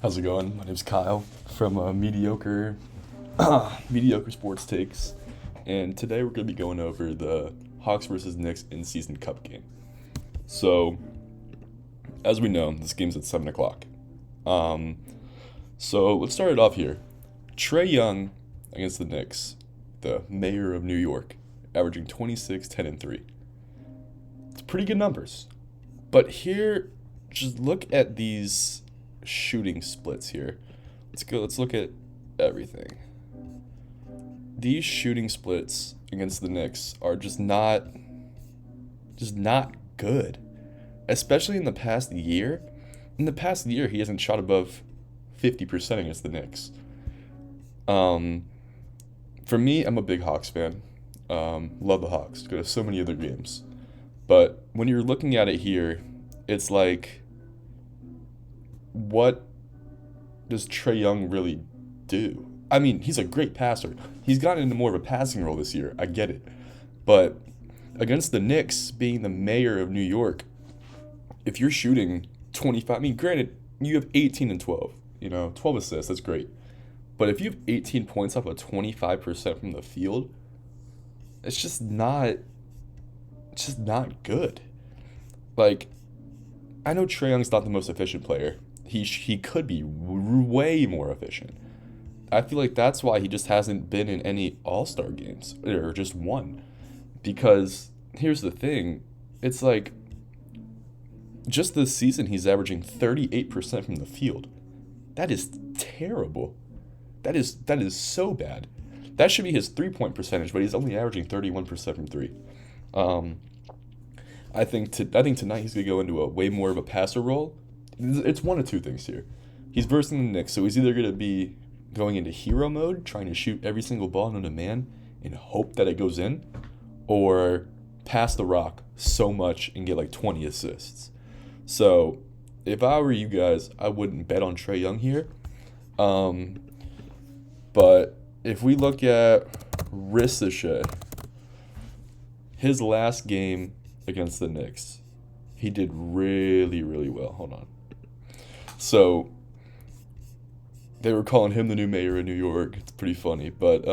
How's it going? My name's Kyle from Mediocre Sports Takes, and today we're going to be going over the Hawks versus Knicks in-season cup game. So, as we know, this game's at 7 o'clock. Um, so let's start it off here. Trae Young against the Knicks, the mayor of New York, averaging 26, 10, and 3. It's pretty good numbers. But here, just look at these shooting splits here. Let's look at everything. These shooting splits against the Knicks are just not good. Especially in the past year. In the past year, he hasn't shot above 50% against the Knicks. Um, for me, I'm a big Hawks fan. Love the Hawks. Go to so many other games. But when you're looking at it here, it's like, what does Trae Young really do? I mean, he's a great passer. He's gotten into more of a passing role this year. I get it. But against the Knicks, being the mayor of New York, if you're shooting 25, I mean, granted, you have 18 and 12, 12 assists, that's great. But if you have 18 points off of 25% from the field, it's just not good. Like, I know Trae Young's not the most efficient player. He could be way more efficient. I feel like that's why he just hasn't been in any All-Star games, or just one. Because here's the thing, it's like, just this season he's averaging 38% from the field. That is terrible. That is so bad. That should be his 3-point percentage, but he's only averaging 31% from three. Um, I think tonight he's gonna go into a way more of a passer role. It's one of two things here. He's versing the Knicks, so he's either gonna be going into hero mode, trying to shoot every single ball known to man and hope that it goes in, or pass the rock so much and get like 20 assists. So if I were you guys, I wouldn't bet on Trae Young here. Um, but if we look at Ricochet, his last game against the Knicks, he did really, really well. Hold on. So they were calling him the new mayor of New York. It's pretty funny. But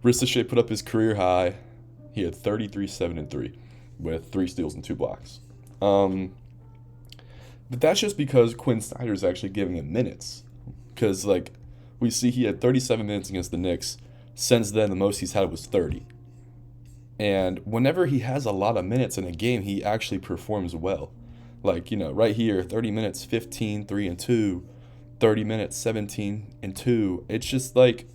Ricochet put up his career high. He had 33, 7, and 3 with 3 steals and 2 blocks. But that's just because Quinn Snyder's actually giving him minutes. Because, like, we see he had 37 minutes against the Knicks. Since then, the most he's had was 30. And whenever he has a lot of minutes in a game, he actually performs well. Like, right here, 30 minutes, 15, 3, and 2. 30 minutes, 17, and 2. It's just like,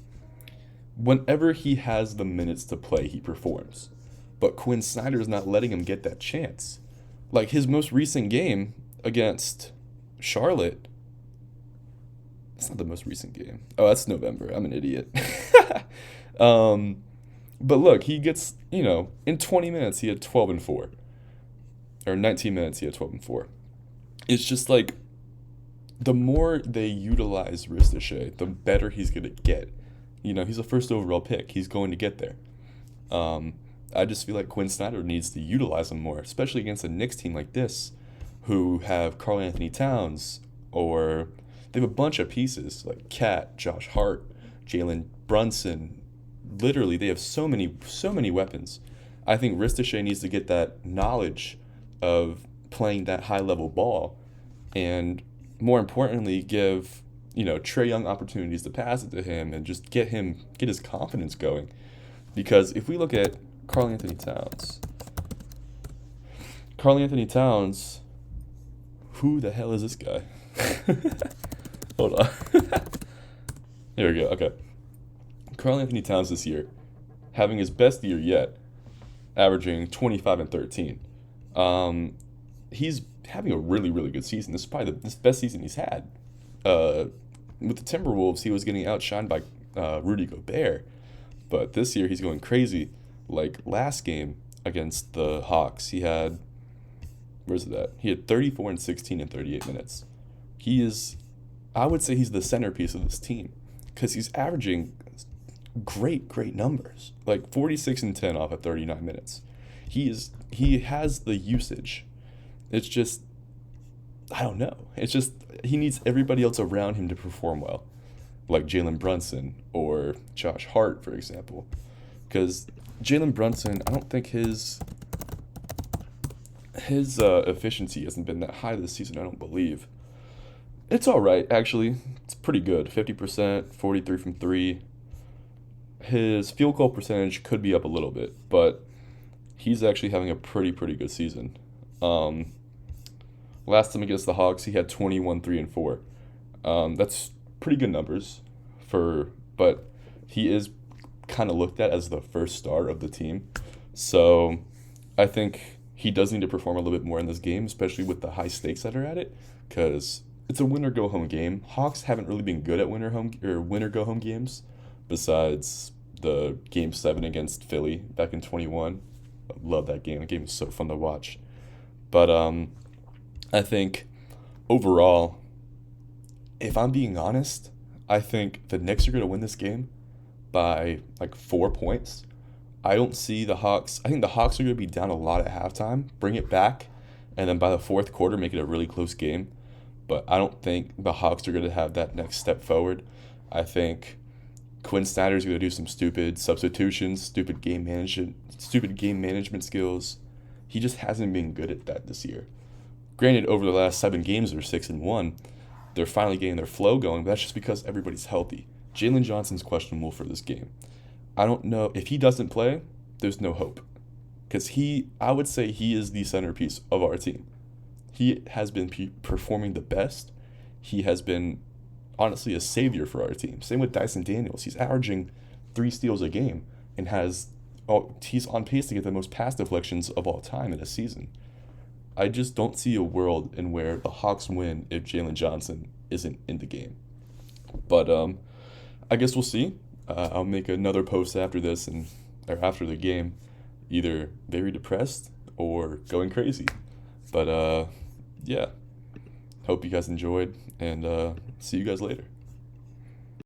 whenever he has the minutes to play, he performs. But Quinn Snyder's not letting him get that chance. Like, his most recent game against Charlotte, it's not the most recent game. Oh, that's November. I'm an idiot. But look, he gets, in 20 minutes, he had 12 and 4. Or 19 minutes, he had 12 and 4. It's just like, the more they utilize Ricochet, the better he's going to get. He's a first overall pick. He's going to get there. I just feel like Quinn Snyder needs to utilize him more, especially against a Knicks team like this, who have Karl Anthony Towns, or they have a bunch of pieces like Cat, Josh Hart, Jalen Brunson. Literally, they have so many weapons. I think Ricochet needs to get that knowledge of playing that high level ball, and more importantly, give Trae Young opportunities to pass it to him and just get his confidence going. Because if we look at Karl Anthony Towns, who the hell is this guy? Hold on. Here we go. Okay. Karl Anthony Towns this year, having his best year yet, averaging 25 and 13. He's having a really, really good season. This is probably the best season he's had. With the Timberwolves, he was getting outshined by Rudy Gobert. But this year, he's going crazy. Like last game against the Hawks, he had, where's it at? He had 34 and 16 in 38 minutes. I would say he's the centerpiece of this team because he's averaging great numbers. Like 46 and 10 off of 39 minutes. He has the usage. It's just I don't know. It's just he needs everybody else around him to perform well, like Jalen Brunson or Josh Hart, for example. Because Jalen Brunson, I don't think his efficiency hasn't been that high this season. I don't believe. It's all right, actually. It's pretty good. 50%, 43 from three. His field goal percentage could be up a little bit, but he's actually having a pretty good season. Um, Last time against the Hawks, he had 21, 3, and 4. That's pretty good numbers but he is kind of looked at as the first star of the team. So I think he does need to perform a little bit more in this game, especially with the high stakes that are at it, because it's a win or go home game. Hawks haven't really been good at win or go home games, besides the game 7 against Philly back in 21. I love that game. The game was so fun to watch. But I think overall, if I'm being honest, I think the Knicks are going to win this game by like 4 points. I don't see the Hawks. I think the Hawks are going to be down a lot at halftime, bring it back, and then by the fourth quarter, make it a really close game. But I don't think the Hawks are going to have that next step forward. I think Quinn Snyder's going to do some stupid substitutions, stupid game management skills. He just hasn't been good at that this year. Granted, over the last 7 games, they're 6-1. They're finally getting their flow going, but that's just because everybody's healthy. Jalen Johnson's questionable for this game. I don't know if he doesn't play. There's no hope, because I would say he is the centerpiece of our team. He has been performing the best. He has been honestly a savior for our team. Same with Dyson Daniels. He's averaging 3 steals a game and he's on pace to get the most pass deflections of all time in a season. I just don't see a world in where the Hawks win if Jalen Johnson isn't in the game. But I guess we'll see. I'll make another post after this or after the game, either very depressed or going crazy. But yeah, hope you guys enjoyed, and see you guys later.